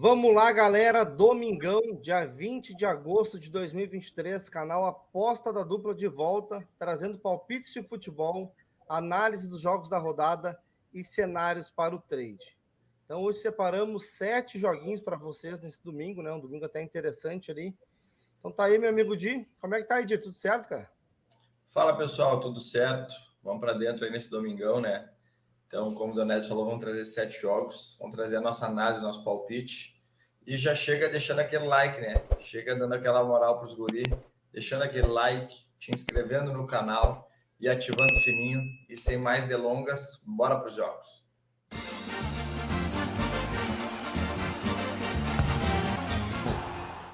Vamos lá, galera. Domingão, dia 20 de agosto de 2023, canal Aposta da Dupla de volta, trazendo palpites de futebol, análise dos jogos da rodada e cenários para o trade. Então, hoje separamos 7 joguinhos para vocês nesse domingo, né? Um domingo até interessante ali. Então, tá aí, meu amigo Di. Como é que tá aí, Di? Tudo certo, cara? Fala, pessoal, tudo certo? Vamos para dentro aí nesse domingão, né? Então, como o Donés falou, vamos trazer 7 jogos, vamos trazer a nossa análise, nosso palpite. E já chega deixando aquele like, né? Chega dando aquela moral para os guri, deixando aquele like, te inscrevendo no canal e ativando o sininho. E sem mais delongas, bora para os jogos.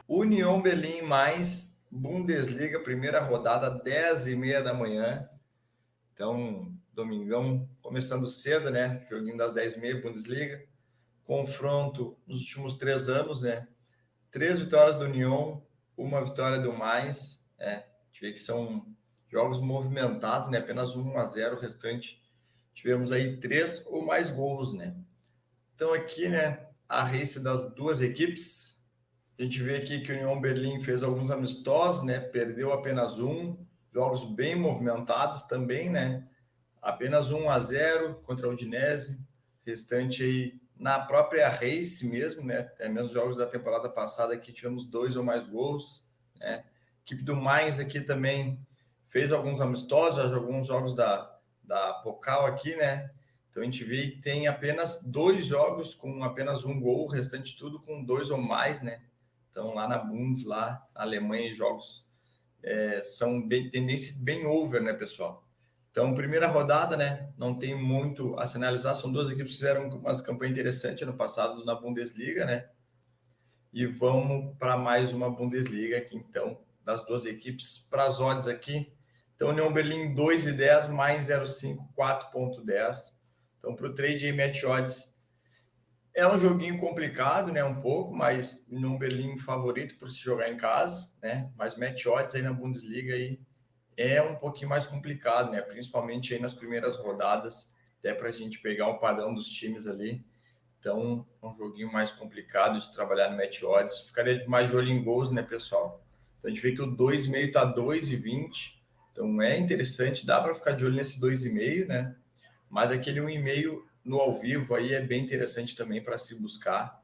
União Berlim mais Bundesliga, primeira rodada, 10h30 da manhã. Então, domingão, começando cedo, né? Joguinho das 10h30, Bundesliga. Confronto nos últimos 3 anos, né? 3 vitórias do Union, 1 vitória do Mainz. A gente vê que são jogos movimentados, né? Apenas 1-0, o restante tivemos aí 3 ou mais gols, né? Então aqui, né, a race das duas equipes. A gente vê aqui que o Union Berlim fez alguns amistosos, né? Perdeu apenas um, jogos bem movimentados também, né? Apenas 1-0 contra a Udinese, restante aí na própria race mesmo, né? Até mesmo jogos da temporada passada aqui tivemos 2 ou mais gols, né? A equipe do Mainz aqui também fez alguns amistosos, alguns jogos da Pokal aqui, né? Então a gente vê que tem apenas 2 jogos com apenas 1 gol, o restante tudo com 2 ou mais, né? Então lá na Bundes, lá na Alemanha, jogos são bem, tendência bem over, né, pessoal? Então, primeira rodada, né? Não tem muito a se analisar. São duas equipes que fizeram umas campanhas interessantes no passado na Bundesliga, né? E vamos para mais uma Bundesliga aqui, então, das duas equipes. Para as odds aqui, então, União Berlim 2,10 mais 0,5, 4,10. Então, para o trade e match odds, é um joguinho complicado, né? Um pouco, mas União Berlim favorito por se jogar em casa, né? Mas match odds aí na Bundesliga aí é um pouquinho mais complicado, né? Principalmente aí nas primeiras rodadas, até para a gente pegar o padrão dos times ali. Então, é um joguinho mais complicado de trabalhar no match odds. Ficaria mais de olho em gols, né, pessoal? Então, a gente vê que o 2,5 está 2,20. Então, é interessante, dá para ficar de olho nesse 2,5, né? Mas aquele 1,5 no ao vivo aí é bem interessante também para se buscar.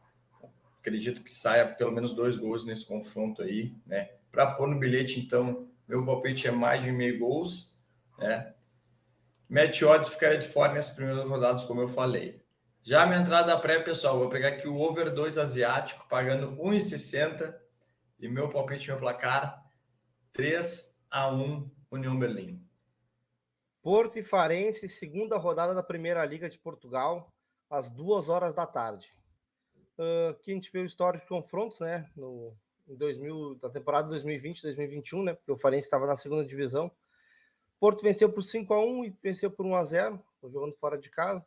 Acredito que saia pelo menos 2 gols nesse confronto aí, né? Para pôr no bilhete, então, meu palpite é mais de 1,5 gols, né? Match odds ficaria de fora nessas primeiras rodadas, como eu falei. Já a minha entrada pré, pessoal, vou pegar aqui o over 2 asiático, pagando 1,60. E meu palpite, meu placar, 3-1 União Berlim. Porto e Farense, segunda rodada da Primeira Liga de Portugal, às 2 horas da tarde. Aqui a gente vê o histórico de confrontos, né? Em 2000, da temporada 2020-2021, né? Porque o Farense estava na segunda divisão. Porto venceu por 5-1 e venceu por 1-0, jogando fora de casa.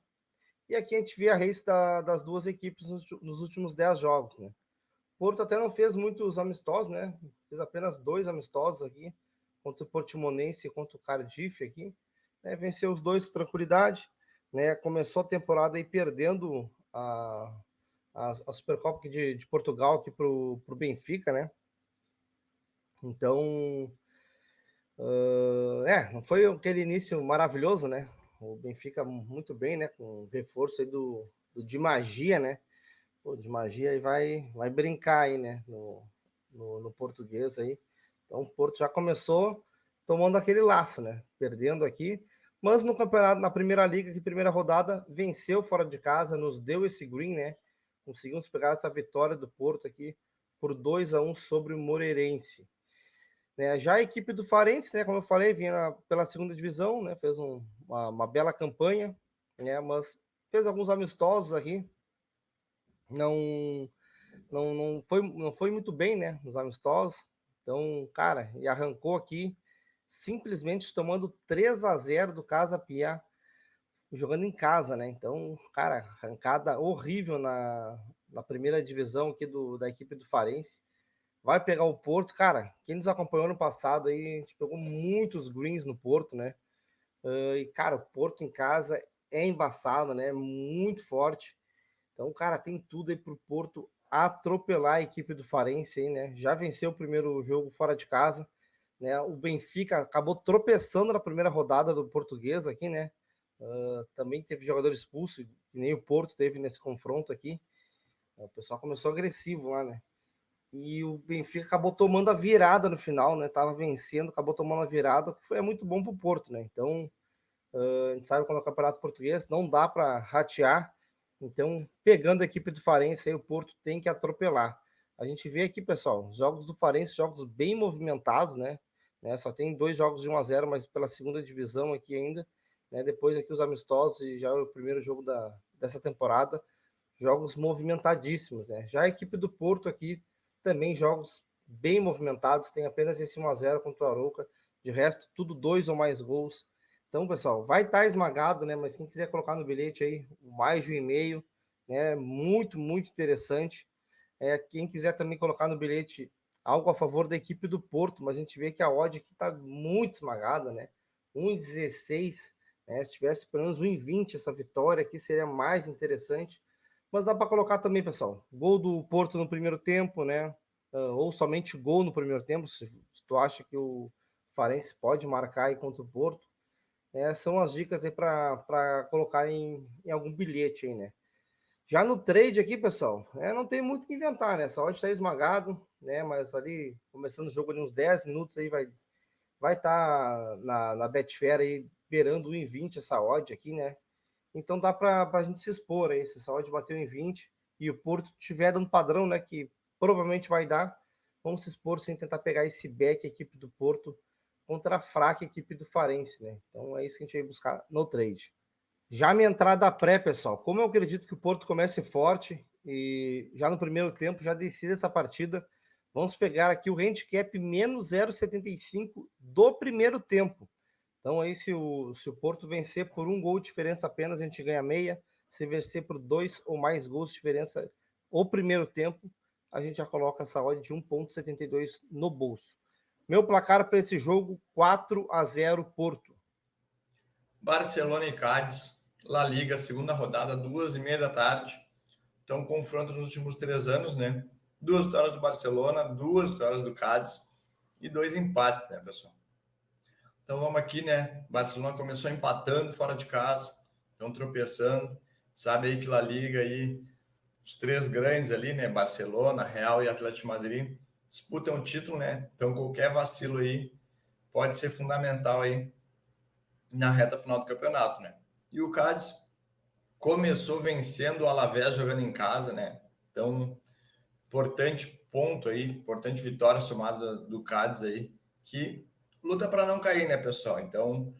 E aqui a gente vê a race das duas equipes nos últimos 10 jogos, né? Porto até não fez muitos amistosos, né? Fez apenas 2 amistosos aqui, contra o Portimonense e contra o Cardiff aqui. Né? Venceu os dois com tranquilidade, né? Começou a temporada aí perdendo a Supercopa de Portugal aqui para o Benfica, né? Então, não foi aquele início maravilhoso, né? O Benfica muito bem, né? Com o reforço aí do Di Magia, né? Pô, Di Magia aí vai brincar aí, né? No português aí. Então o Porto já começou tomando aquele laço, né? Perdendo aqui. Mas no campeonato, na primeira liga, que primeira rodada, venceu fora de casa, nos deu esse green, né? Conseguimos pegar essa vitória do Porto aqui por 2-1 sobre o Moreirense. Né? Já a equipe do Farense, né, como eu falei, vinha pela segunda divisão, né, fez uma bela campanha, né, mas fez alguns amistosos aqui, não foi muito bem, né, nos amistosos. Então, cara, e arrancou aqui simplesmente tomando 3-0 do Casa Pia, jogando em casa, né? Então, cara, arrancada horrível na primeira divisão aqui da equipe do Farense. Vai pegar o Porto, cara. Quem nos acompanhou no passado aí, a gente pegou muitos greens no Porto, né? E, cara, o Porto em casa é embaçado, né? Muito forte. Então, cara, tem tudo aí pro Porto atropelar a equipe do Farense aí, né? Já venceu o primeiro jogo fora de casa, né? O Benfica acabou tropeçando na primeira rodada do Português aqui, né? Também teve jogador expulso, que nem o Porto teve nesse confronto aqui. O pessoal começou agressivo lá, né? E o Benfica acabou tomando a virada no final, né? Tava vencendo, acabou tomando a virada, que foi muito bom pro Porto, né? Então, a gente sabe quando é o Campeonato Português, não dá para ratear. Então, pegando a equipe do Farense, aí o Porto tem que atropelar. A gente vê aqui, pessoal, jogos do Farense, jogos bem movimentados, né? Só tem 2 jogos de 1-0, mas pela segunda divisão aqui ainda. Né? Depois aqui os amistosos e já é o primeiro jogo dessa temporada. Jogos movimentadíssimos, né? Já a equipe do Porto aqui também jogos bem movimentados, tem apenas esse 1-0 contra o Arouca, de resto tudo 2 ou mais gols. Então, pessoal, vai estar esmagado, né? Mas quem quiser colocar no bilhete aí mais de 1,5, né? Muito, muito interessante. Quem quiser também colocar no bilhete algo a favor da equipe do Porto, mas a gente vê que a odd aqui está muito esmagada, né? 1,16, né? Se tivesse pelo menos 1,20 essa vitória aqui seria mais interessante. Mas dá para colocar também, pessoal, gol do Porto no primeiro tempo, né? Ou somente gol no primeiro tempo, se tu acha que o Farense pode marcar aí contra o Porto. São as dicas aí para colocar em algum bilhete aí, né? Já no trade aqui, pessoal, não tem muito o que inventar, né? Essa odd está esmagado, né? Mas ali, começando o jogo ali uns 10 minutos aí, vai estar na Betfair aí, beirando 1,20 essa odd aqui, né? Então dá para a gente se expor aí, se essa odd bateu em 20 e o Porto tiver dando padrão, né, que provavelmente vai dar, vamos se expor sem tentar pegar esse back equipe do Porto contra a fraca equipe do Farense, né? Então é isso que a gente vai buscar no trade. Já minha entrada pré, pessoal, como eu acredito que o Porto comece forte e já no primeiro tempo já decide essa partida, vamos pegar aqui o handicap menos 0,75 do primeiro tempo. Então aí se o Porto vencer por 1 gol de diferença apenas, a gente ganha meia. Se vencer por 2 ou mais gols de diferença o primeiro tempo, a gente já coloca essa odd de 1,72 no bolso. Meu placar para esse jogo, 4-0 Porto. Barcelona e Cádiz, La Liga, segunda rodada, 2h30 da tarde. Então, confronto nos últimos 3 anos, né? 2 vitórias do Barcelona, 2 vitórias do Cádiz e 2 empates, né, pessoal? Então, vamos aqui, né? Barcelona começou empatando fora de casa, estão tropeçando. Sabe aí que La Liga aí, os 3 grandes ali, né? Barcelona, Real e Atlético Madrid disputam o título, né? Então, qualquer vacilo aí pode ser fundamental aí na reta final do campeonato, né? E o Cádiz começou vencendo o Alavés jogando em casa, né? Então, importante ponto aí, importante vitória somada do Cádiz aí, que luta para não cair, né, pessoal? Então,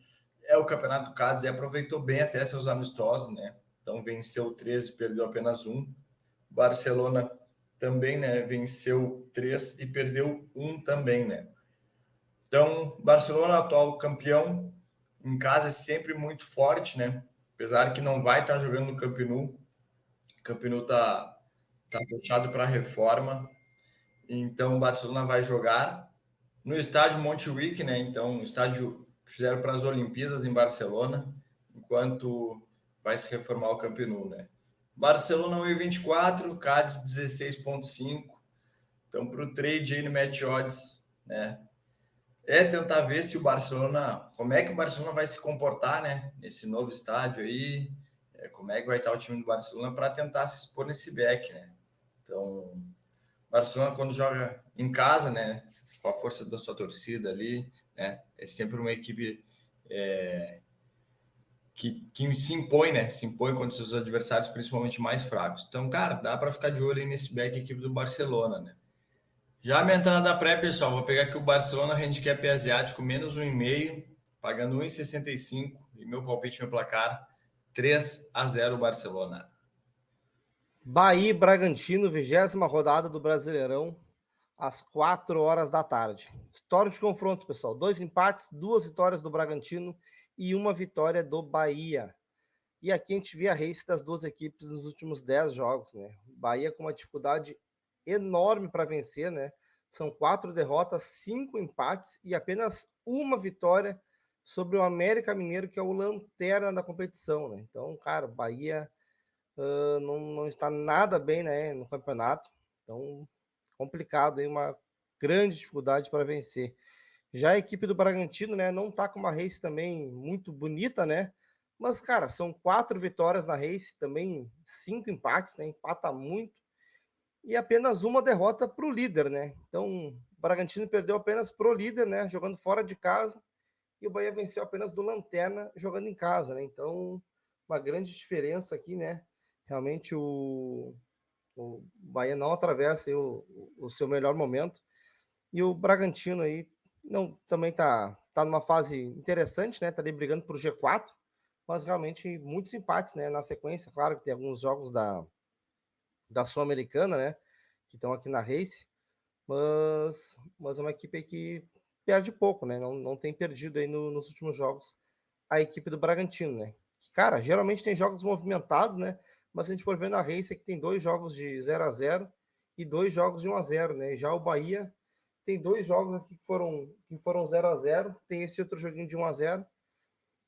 o campeonato do Cádiz e aproveitou bem até seus amistosos, né? Então, venceu 13, perdeu apenas 1. Barcelona também, né, venceu 3 e perdeu 1 também, né? Então, Barcelona, atual campeão, em casa é sempre muito forte, né? Apesar que não vai estar jogando no Camp Nou. O Camp Nou tá fechado para reforma. Então, o Barcelona vai jogar no estádio Montjuic, né? Então, o estádio que fizeram para as Olimpíadas em Barcelona, enquanto vai se reformar o Camp Nou, né? Barcelona 1,24, Cádiz 16,5. Então, para o trade aí no Match Odds, né? Tentar ver se o Barcelona, como é que o Barcelona vai se comportar, né? Nesse novo estádio aí, como é que vai estar o time do Barcelona para tentar se expor nesse back, né? Então, o Barcelona quando joga em casa, né? Com a força da sua torcida ali, né? É sempre uma equipe que se impõe, né? Se impõe contra seus adversários, principalmente mais fracos. Então, cara, dá para ficar de olho aí nesse back equipe do Barcelona, né? Já a minha entrada da pré, pessoal, vou pegar aqui o Barcelona Handicap Asiático, menos 1,5, pagando 1,65. E meu palpite, meu placar, 3-0 Barcelona. Bahia e Bragantino, 20ª rodada do Brasileirão, às 4 horas da tarde. História de confrontos, pessoal. 2 empates, 2 vitórias do Bragantino e 1 vitória do Bahia. E aqui a gente vê a race das 2 equipes nos últimos 10 jogos, né? Bahia com uma dificuldade enorme para vencer, né? São 4 derrotas, 5 empates e apenas 1 vitória sobre o América Mineiro, que é o lanterna da competição, né? Então, cara, o Bahia não está nada bem, né, no campeonato. Então, complicado aí, uma grande dificuldade para vencer. Já a equipe do Bragantino, né, não tá com uma race também muito bonita, né? Mas, cara, são 4 vitórias na race, também 5 empates, né? Empata muito. E apenas uma derrota para o líder, né? Então, o Bragantino perdeu apenas pro líder, né? Jogando fora de casa. E o Bahia venceu apenas do Lanterna jogando em casa, né? Então, uma grande diferença aqui, né? Realmente o Bahia não atravessa aí o seu melhor momento. E o Bragantino aí não, também tá numa fase interessante, né? Tá ali brigando por G4, mas realmente muitos empates, né? Na sequência, claro que tem alguns jogos da Sul-Americana, né? Que estão aqui na Race, mas é uma equipe que perde pouco, né? Não tem perdido aí nos últimos jogos a equipe do Bragantino, né? Que, cara, geralmente tem jogos movimentados, né? Mas se a gente for ver na Race, aqui tem 2 jogos de 0-0 e 2 jogos de 1-0, né? E já o Bahia tem 2 jogos aqui que foram 0-0, tem esse outro joguinho de 1-0,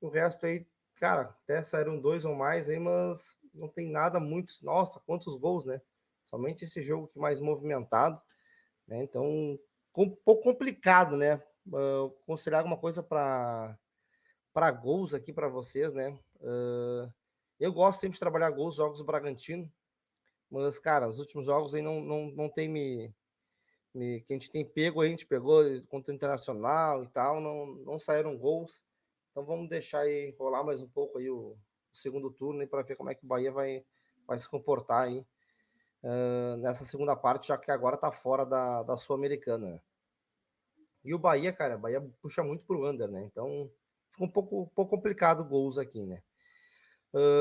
o resto aí, cara, até saíram 2 ou mais aí, mas não tem nada muito. Nossa, quantos gols, né? Somente esse jogo que mais movimentado, né? Então, um pouco complicado, né? Considerar alguma coisa para gols aqui para vocês, né? Eu gosto sempre de trabalhar gols, jogos do Bragantino, mas, cara, os últimos jogos aí não tem que a gente tem pego, a gente pegou contra o Internacional e tal, não saíram gols. Então vamos deixar aí rolar mais um pouco aí o segundo turno para ver como é que o Bahia vai se comportar aí nessa segunda parte, já que agora tá fora da Sul-Americana, né? E o Bahia, cara, o Bahia puxa muito pro under, né? Então fica um pouco complicado gols aqui, né?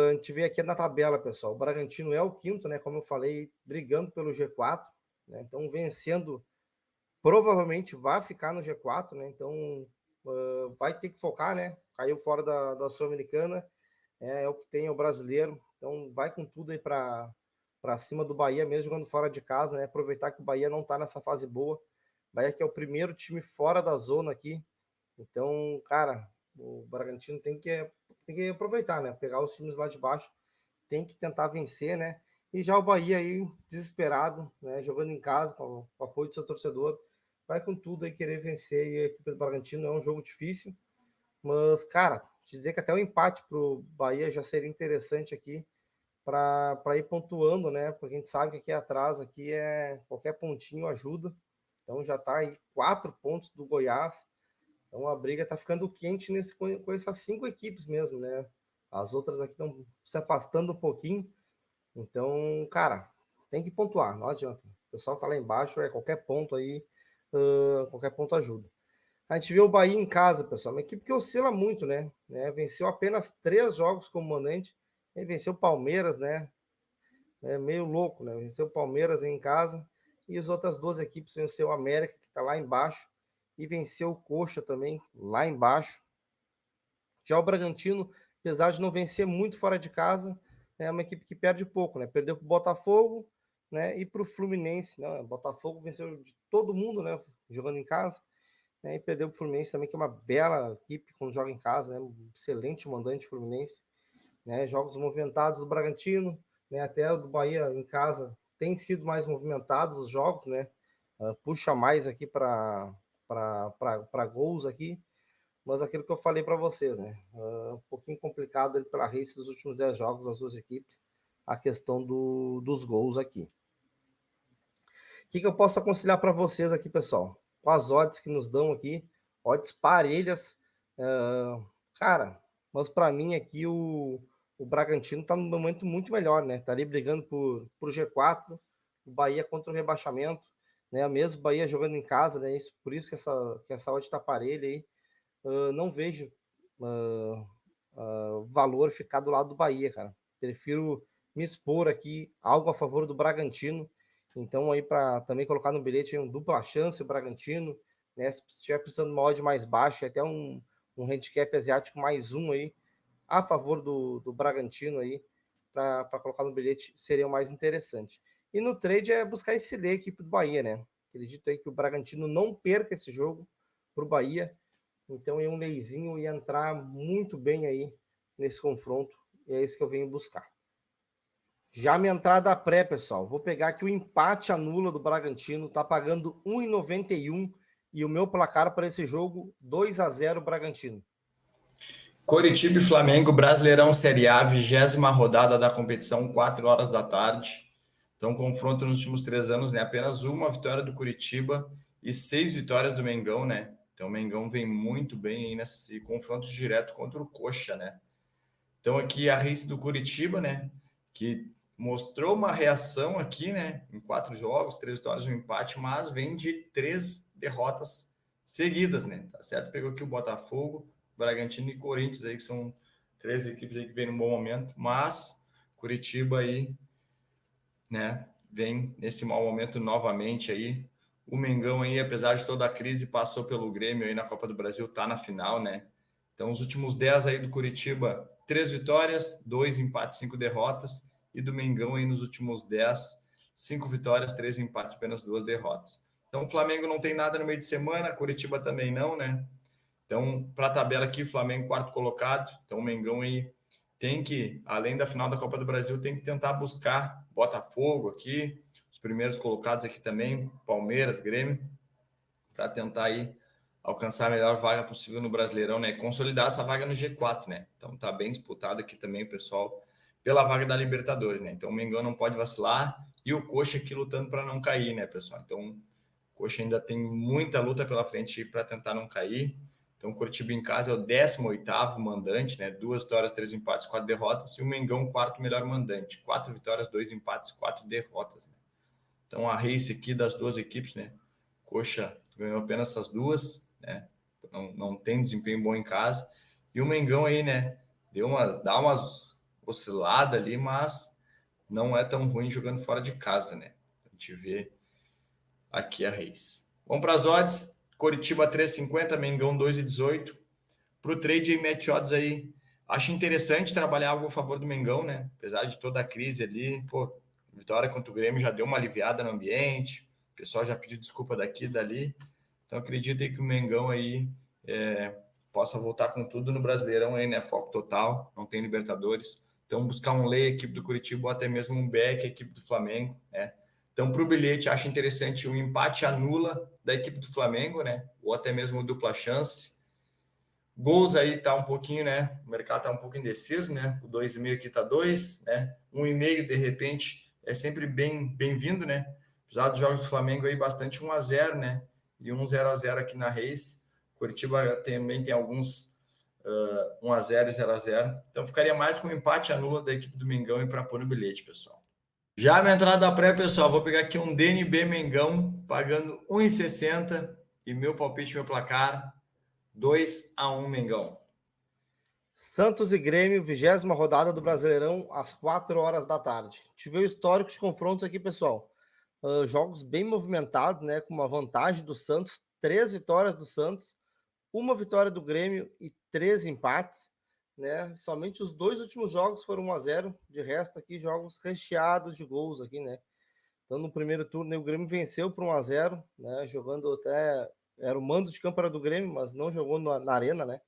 A gente vê aqui na tabela, pessoal. O Bragantino é o quinto, né? Como eu falei, brigando pelo G4, né? Então vencendo provavelmente vai ficar no G4, né? Então vai ter que focar, né? Caiu fora da Sul-Americana, é o que tem o brasileiro, então vai com tudo aí para cima do Bahia, mesmo jogando fora de casa, né? Aproveitar que o Bahia não está nessa fase boa. O Bahia que é o primeiro time fora da zona aqui, então, cara, o Bragantino tem que aproveitar, né? Pegar os times lá de baixo, tem que tentar vencer, né? E já o Bahia aí, desesperado, né? Jogando em casa, com o apoio do seu torcedor, vai com tudo aí querer vencer. E a equipe do Bragantino é um jogo difícil, mas, cara, te dizer que até o empate pro Bahia já seria interessante aqui para ir pontuando, né? Porque a gente sabe que aqui atrás, aqui qualquer pontinho ajuda. Então já tá aí 4 pontos do Goiás. Então a briga tá ficando quente com essas 5 equipes mesmo, né? As outras aqui estão se afastando um pouquinho. Então, cara, tem que pontuar, não adianta. O pessoal tá lá embaixo, qualquer ponto aí, qualquer ponto ajuda. A gente vê o Bahia em casa, pessoal, uma equipe que oscila muito, né? Venceu apenas 3 jogos como mandante, e venceu o Palmeiras, né? É meio louco, né? Venceu o Palmeiras em casa, e as outras 2 equipes venceu o América, que está lá embaixo, e venceu o Coxa também, lá embaixo. Já o Bragantino, apesar de não vencer muito fora de casa, é uma equipe que perde pouco, né? Perdeu para o Botafogo, né? E para o Fluminense, né? O Botafogo venceu de todo mundo, né? Jogando em casa, né? E perdeu para o Fluminense também, que é uma bela equipe quando joga em casa, né? Um excelente mandante Fluminense, né? Jogos movimentados do Bragantino, né? Até o do Bahia em casa tem sido mais movimentados os jogos, né? Puxa mais aqui para gols aqui, mas aquilo que eu falei para vocês, né? Um pouquinho complicado pela race dos últimos 10 jogos das 2 equipes, a questão dos gols aqui. O que eu posso aconselhar para vocês aqui, pessoal? Com as odds que nos dão aqui, odds parelhas, cara, mas para mim aqui o Bragantino está num momento muito melhor, né? Tá ali brigando por G4, o Bahia contra o rebaixamento, né? Mesmo o Bahia jogando em casa, né? Por isso que essa odd está parelha aí. Não vejo valor ficar do lado do Bahia, cara. Prefiro me expor aqui, algo a favor do Bragantino. Então, aí, para também colocar no bilhete um dupla chance, o Bragantino, né? Se estiver precisando de uma odd mais baixa, até um handicap asiático mais um aí, a favor do Bragantino aí, para colocar no bilhete, seria o mais interessante. E no trade é buscar esse lay aqui pro Bahia, né? Acredito aí que o Bragantino não perca esse jogo pro Bahia. Então, um leizinho ia entrar muito bem aí nesse confronto. E é isso que eu venho buscar. Já minha entrada pré, pessoal, vou pegar aqui o empate anula do Bragantino, tá pagando 1,91 e o meu placar para esse jogo 2-0 Bragantino. Coritiba e Flamengo, Brasileirão Série A, 20ª rodada da competição, 4 horas da tarde. Então, confronto nos últimos 3 anos, né? Apenas uma vitória do Coritiba e 6 vitórias do Mengão, né? Então, o Mengão vem muito bem aí nesse confronto direto contra o Coxa, né? Então, aqui a race do Coritiba, né? Que mostrou uma reação aqui, né? Em 4 jogos, 3 vitórias e um empate, mas vem de 3 derrotas seguidas, né? Tá certo? Pegou aqui o Botafogo, Bragantino e Corinthians aí, que são 3 equipes aí que vêm num bom momento, mas Curitiba aí, né? Vem nesse mau momento novamente aí. O Mengão aí, apesar de toda a crise, passou pelo Grêmio aí na Copa do Brasil, tá na final, né? Então, os últimos 10 aí do Curitiba, 3 vitórias, 2 empates, 5 derrotas. E do Mengão aí nos últimos 10, 5 vitórias, 3 empates, apenas 2 derrotas. Então, o Flamengo não tem nada no meio de semana, Curitiba também não, né? Então, para a tabela aqui, Flamengo quarto colocado. Então, o Mengão aí tem que, além da final da Copa do Brasil, tem que tentar buscar Botafogo aqui, os primeiros colocados aqui também, Palmeiras, Grêmio, para tentar aí alcançar a melhor vaga possível no Brasileirão, né? E consolidar essa vaga no G4, né? Então tá bem disputado aqui também o pessoal pela vaga da Libertadores, né? Então o Mengão não pode vacilar e o Coxa aqui lutando para não cair, né, pessoal? Então o Coxa ainda tem muita luta pela frente para tentar não cair. Então, o Coritiba em casa é o 18º mandante, né? 2 vitórias, 3 empates, 4 derrotas. E o Mengão, quarto melhor mandante. 4 vitórias, 2 empates, 4 derrotas. Né? Então, a race aqui das duas equipes, né? Coxa ganhou apenas essas duas, né? Não tem desempenho bom em casa. E o Mengão aí, né? Dá umas osciladas ali, mas não é tão ruim jogando fora de casa, né? A gente vê aqui a race. Vamos para as odds. Coritiba 3,50, Mengão 2,18. Para o trade e match odds aí, acho interessante trabalhar algo a favor do Mengão, né? Apesar de toda a crise ali, pô, vitória contra o Grêmio já deu uma aliviada no ambiente, o pessoal já pediu desculpa daqui e dali. Então acredito aí que o Mengão aí possa voltar com tudo no Brasileirão aí, né? Foco total, não tem Libertadores. Então buscar um lay, equipe do Curitiba, ou até mesmo um back, equipe do Flamengo, né? Então, para o bilhete, acho interessante um empate anula da equipe do Flamengo, né? Ou até mesmo dupla chance. Gols aí tá um pouquinho, né? O mercado tá um pouco indeciso, né? O 2,5 aqui tá 2, né? 1,5 de repente é sempre bem-vindo, né? Apesar dos jogos do Flamengo aí bastante 1-0, né? E 0-0 aqui na Race. Curitiba também tem alguns 1-0 e 0-0. Então ficaria mais com um empate anula da equipe do Mengão e para pôr no bilhete, pessoal. Já a minha entrada pré, pessoal, vou pegar aqui um DNB Mengão pagando 1,60 e meu palpite, meu placar 2-1 Mengão. Santos e Grêmio, 20ª rodada do Brasileirão, às 4 horas da tarde. Tive o histórico de confrontos aqui, pessoal. Jogos bem movimentados, né? Com uma vantagem do Santos, 3 vitórias do Santos, 1 vitória do Grêmio e 3 empates, né? Somente os 2 últimos jogos foram 1-0, de resto aqui jogos recheados de gols aqui, né? Então no primeiro turno o Grêmio venceu por 1-0, né? Jogando até era o mando de campo era do Grêmio, mas não jogou na arena, né?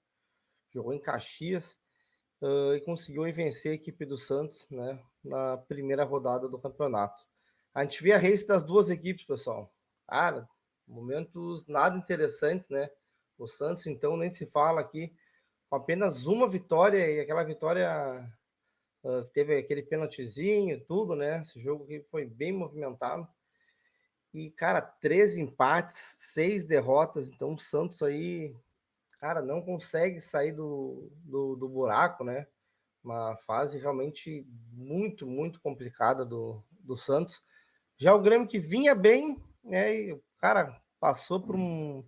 Jogou em Caxias e conseguiu vencer a equipe do Santos, né? Na primeira rodada do campeonato. A gente vê a race das duas equipes, pessoal. Cara, momentos nada interessantes, né? O Santos, então, nem se fala aqui, com apenas uma vitória, e aquela vitória teve aquele pênaltizinho, tudo, né? Esse jogo aqui foi bem movimentado. E, cara, 13 empates, 6 derrotas, então o Santos aí, cara, não consegue sair do buraco, né? Uma fase realmente muito complicada do Santos. Já o Grêmio que vinha bem, né? E, cara, passou por um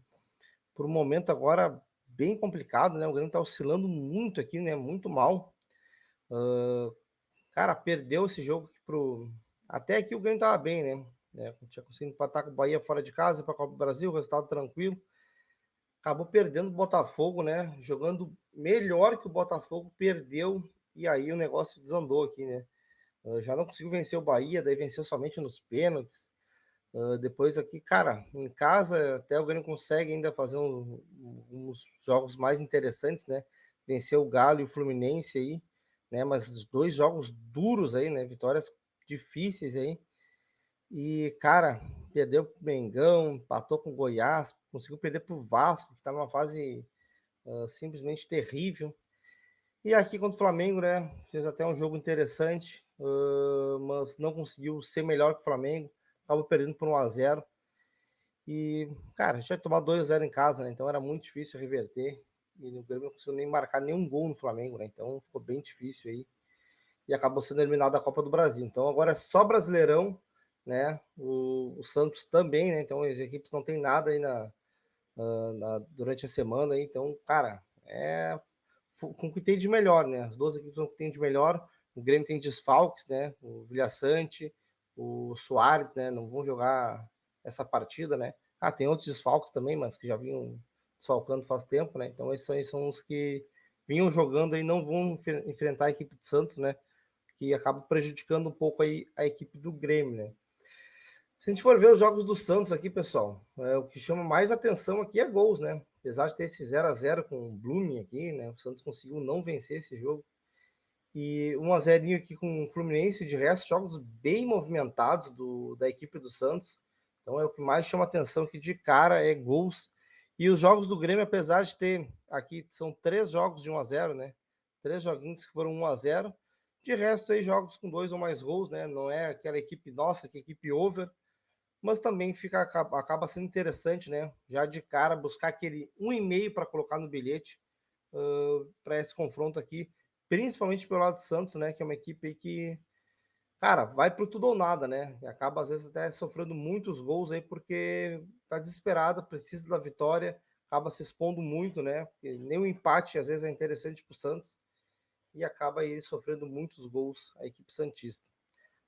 momento agora bem complicado, né? O Grêmio tá oscilando muito aqui, né? Muito mal. Cara, perdeu esse jogo aqui até aqui o Grêmio tava bem, né? Tinha conseguido empatar com o Bahia fora de casa para a Copa do Brasil, resultado tranquilo. Acabou perdendo o Botafogo, né? Jogando melhor que o Botafogo, perdeu e aí o negócio desandou aqui, né? Já não conseguiu vencer o Bahia, daí venceu somente nos pênaltis. Depois aqui, cara, em casa até o Grêmio consegue ainda fazer uns jogos mais interessantes, né? Venceu o Galo e o Fluminense aí, né? Mas os 2 jogos duros aí, né? Vitórias difíceis aí. E, cara, perdeu pro Mengão, empatou com o Goiás, conseguiu perder pro Vasco, que tá numa fase simplesmente terrível. E aqui contra o Flamengo, né? Fez até um jogo interessante, mas não conseguiu ser melhor que o Flamengo. Acabou perdendo por 1-0. E, cara, a gente ia tomar 2-0 em casa, né? Então era muito difícil reverter. E o Grêmio não conseguiu nem marcar nenhum gol no Flamengo, né? Então ficou bem difícil aí. E acabou sendo eliminado da Copa do Brasil. Então agora é só Brasileirão, né? O Santos também, né? Então as equipes não tem nada aí durante a semana. Aí. Então, cara, com o que tem de melhor, né? As duas equipes com o que tem de melhor. O Grêmio tem desfalques, né? O Vilhaçante, o Soares, né? Não vão jogar essa partida, né? Ah, tem outros desfalques também, mas que já vinham desfalcando faz tempo, né? Então esses aí são os que vinham jogando e não vão enfrentar a equipe do Santos, né? Que acaba prejudicando um pouco aí a equipe do Grêmio, né? Se a gente for ver os jogos do Santos aqui, pessoal, o que chama mais atenção aqui é gols, né? Apesar de ter esse 0-0 com o Blooming aqui, né? O Santos conseguiu não vencer esse jogo. E 1-0 aqui com o Fluminense, de resto, jogos bem movimentados da equipe do Santos. Então é o que mais chama atenção aqui de cara, é gols. E os jogos do Grêmio, apesar de ter aqui, são 3 jogos de 1-0, né? 3 joguinhos que foram 1-0. De resto, aí jogos com 2 ou mais gols, né? Não é aquela equipe nossa, que equipe over, mas também acaba sendo interessante, né? Já de cara, buscar aquele 1,5 para colocar no bilhete para esse confronto aqui, principalmente pelo lado do Santos, né? Que é uma equipe aí que, cara, vai pro tudo ou nada, né? E acaba às vezes até sofrendo muitos gols aí porque tá desesperada, precisa da vitória, acaba se expondo muito, né? Porque nem o empate às vezes é interessante pro Santos e acaba aí sofrendo muitos gols a equipe santista.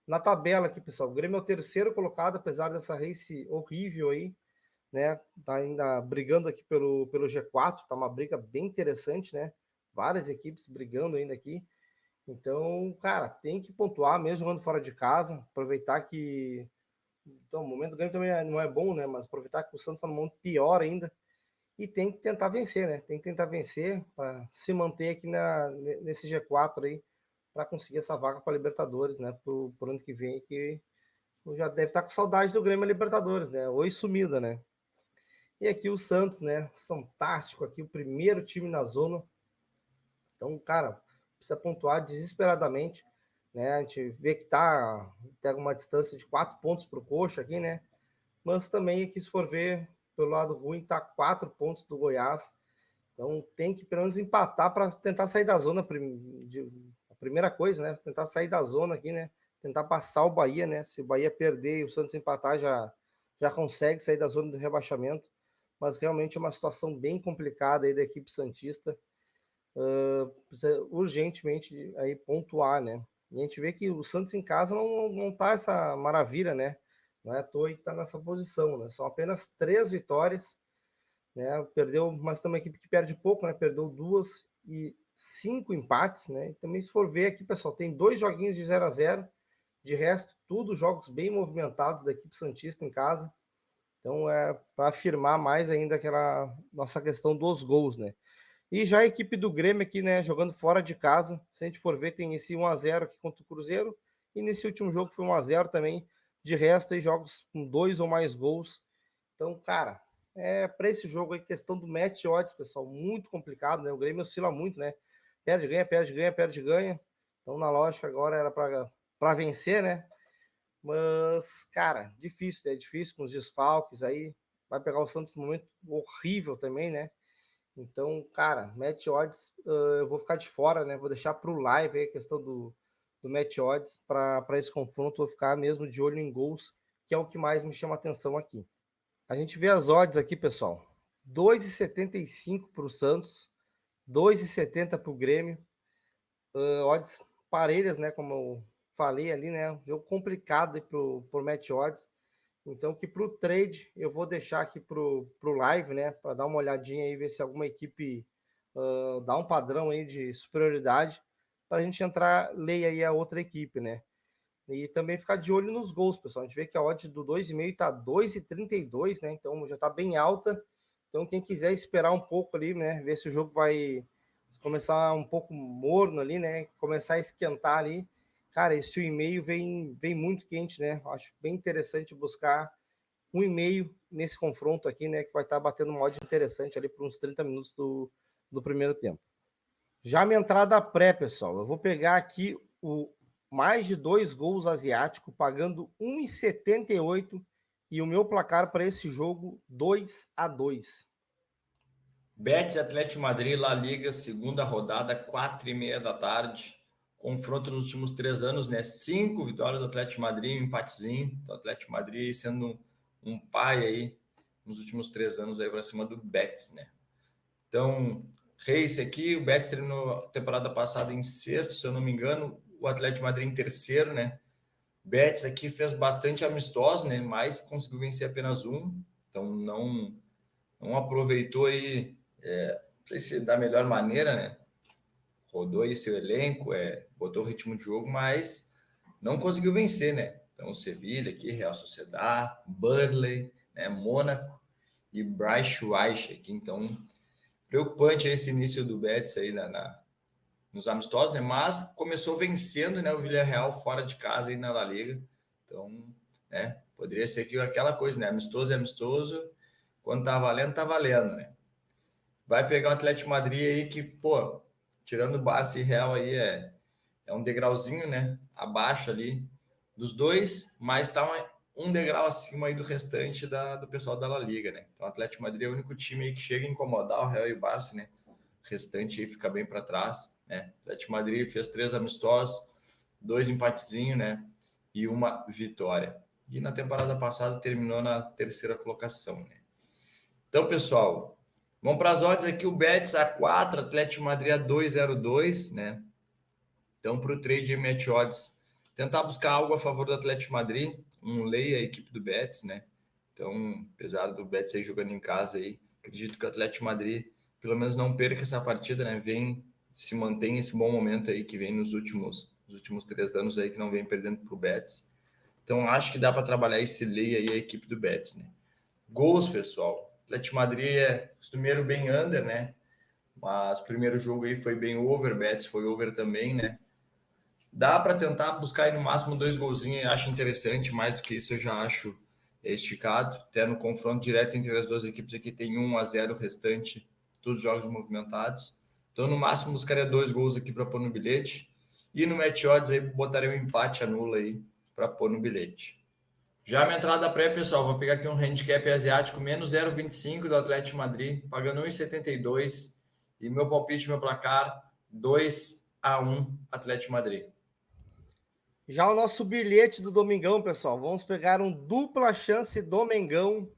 Na tabela aqui, pessoal, o Grêmio é o terceiro colocado, apesar dessa race horrível aí, né? Tá ainda brigando aqui pelo G4, tá uma briga bem interessante, né? Várias equipes brigando ainda aqui. Então, cara, tem que pontuar mesmo jogando fora de casa, aproveitar que. Então, o momento do Grêmio também não é bom, né? Mas aproveitar que o Santos está num momento pior ainda. E tem que tentar vencer, né? Tem que tentar vencer para se manter aqui nesse G4 aí, para conseguir essa vaga para Libertadores, né? Pro ano que vem, que já deve estar com saudade do Grêmio Libertadores, né? Oi, sumida, né? E aqui o Santos, né? Fantástico aqui, o primeiro time na zona. Então, cara, precisa pontuar desesperadamente, né? A gente vê que tem uma distância de 4 pontos para o Coxa aqui, né? Mas também aqui, se for ver pelo lado ruim, tá 4 pontos do Goiás. Então tem que pelo menos empatar para tentar sair da zona. A primeira coisa, né? Tentar sair da zona aqui, né? Tentar passar o Bahia, né? Se o Bahia perder e o Santos empatar, já consegue sair da zona do rebaixamento. Mas realmente é uma situação bem complicada aí da equipe santista. Precisa urgentemente aí pontuar, né? E a gente vê que o Santos em casa não tá essa maravilha, né? Não é à toa que tá nessa posição, né? São apenas 3 vitórias, né? Perdeu, mas também uma equipe que perde pouco, né? Perdeu 2 e 5 empates, né? E também se for ver aqui, pessoal, tem 2 joguinhos de 0-0, de resto, tudo jogos bem movimentados da equipe santista em casa. Então é para afirmar mais ainda aquela nossa questão dos gols, né? E já a equipe do Grêmio aqui, né, jogando fora de casa, se a gente for ver, tem esse 1-0 aqui contra o Cruzeiro, e nesse último jogo foi 1-0 também. De resto, aí jogos com 2 ou mais gols. Então, cara, para esse jogo aí, questão do match odds, pessoal, muito complicado, né? O Grêmio oscila muito, né? Perde, ganha, perde, ganha, perde, ganha. Então, na lógica, agora era para vencer, né? Mas, cara, difícil, né? Difícil com os desfalques aí. Vai pegar o Santos num momento horrível também, né? Então, cara, match odds, eu vou ficar de fora, né? Vou deixar para o live aí a questão do match odds para esse confronto. Vou ficar mesmo de olho em gols, que é o que mais me chama atenção aqui. A gente vê as odds aqui, pessoal. 2,75 para o Santos, 2,70 para o Grêmio. Odds parelhas, né? Como eu falei ali, né? Um jogo complicado por match odds. Então, que para o trade, eu vou deixar aqui para o live, né? Para dar uma olhadinha aí, ver se alguma equipe dá um padrão aí de superioridade, para a gente entrar, leia aí a outra equipe, né? E também ficar de olho nos gols, pessoal. A gente vê que a odd do 2,5 está 2,32, né? Então já está bem alta. Então, quem quiser esperar um pouco ali, né? Ver se o jogo vai começar um pouco morno ali, né? Começar a esquentar ali. Cara, esse 1,5 vem muito quente, né? Acho bem interessante buscar 1,5 nesse confronto aqui, né? Que vai estar batendo uma odd interessante ali por uns 30 minutos do primeiro tempo. Já minha entrada pré, pessoal, eu vou pegar aqui o mais de 2 gols asiático, pagando 1,78 e o meu placar para esse jogo 2-2. Betis Atlético Madrid, La Liga, segunda rodada, 4h30 da tarde. Confronto nos últimos 3 anos, né? 5 vitórias do Atlético Madrid, um empatezinho. O Atlético Madrid sendo um pai aí nos últimos 3 anos aí para cima do Betis, né? Então, race aqui, o Betis terminou a temporada passada em sexto, se eu não me engano, o Atlético Madrid em terceiro, né? Betis aqui fez bastante amistoso, né? Mas conseguiu vencer apenas um, então não aproveitou aí, não sei se da melhor maneira, né? Rodou aí seu elenco, botou o ritmo de jogo, mas não conseguiu vencer, né? Então, o Sevilla aqui, Real Sociedad, Burnley, né? Mônaco e Braunschweig aqui, então preocupante esse início do Betis aí nos amistosos, né? Mas começou vencendo, né, o Villarreal fora de casa aí na La Liga. Então, né, poderia ser que aquela coisa, né? Amistoso é amistoso, quando tá valendo, né? Vai pegar o Atlético Madrid aí que, pô, tirando o Barça e Real aí é um degrauzinho, né? Abaixo ali dos dois, mas tá um degrau acima aí do restante do pessoal da La Liga, né? Então o Atlético Madrid é o único time aí que chega a incomodar o Real e o Barça, né? O restante aí fica bem para trás, né? O Atlético Madrid fez 3 amistosos, 2 empatezinhos, né? E uma vitória. E na temporada passada terminou na terceira colocação, né? Então, pessoal, vamos para as odds aqui. O Betis a 4, Atlético Madrid a 2,02, né? Então, para o trade match odds, tentar buscar algo a favor do Atlético Madrid, um lei a equipe do Betis, né? Então, apesar do Betis aí jogando em casa aí, acredito que o Atlético Madrid pelo menos não perca essa partida, né? Se mantém esse bom momento aí que vem nos últimos 3 anos aí que não vem perdendo para o Betis. Então, acho que dá para trabalhar esse lei aí a equipe do Betis, né? Gols, pessoal. O Atlético Madrid é costumeiro bem under, né? Mas o primeiro jogo aí foi bem over, Betis foi over também, né? Dá para tentar buscar aí no máximo 2 golzinhos, acho interessante, mais do que isso eu já acho esticado. Até no confronto direto entre as duas equipes aqui tem 1-0 o restante, todos os jogos movimentados. Então no máximo buscaria 2 gols aqui para pôr no bilhete. E no match odds aí botaria um empate anula aí para pôr no bilhete. Já a minha entrada pré, pessoal, vou pegar aqui um handicap asiático menos 0,25 do Atlético Madrid, pagando 1,72 e meu palpite, meu placar 2-1 Atlético Madrid. Já o nosso bilhete do Domingão, pessoal. Vamos pegar um dupla chance do Mengão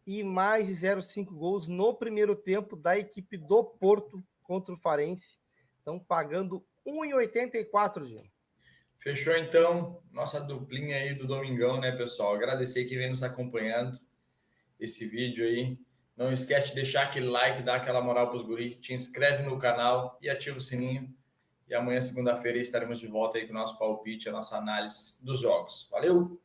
e mais de 0,5 gols no primeiro tempo da equipe do Porto contra o Farense. Então, pagando 1,84, gente. Fechou, então, nossa duplinha aí do Domingão, né, pessoal? Agradecer quem vem nos acompanhando esse vídeo aí. Não esquece de deixar aquele like, dar aquela moral para os guris. Te inscreve no canal e ativa o sininho. E amanhã, segunda-feira, estaremos de volta aí com o nosso palpite, a nossa análise dos jogos. Valeu!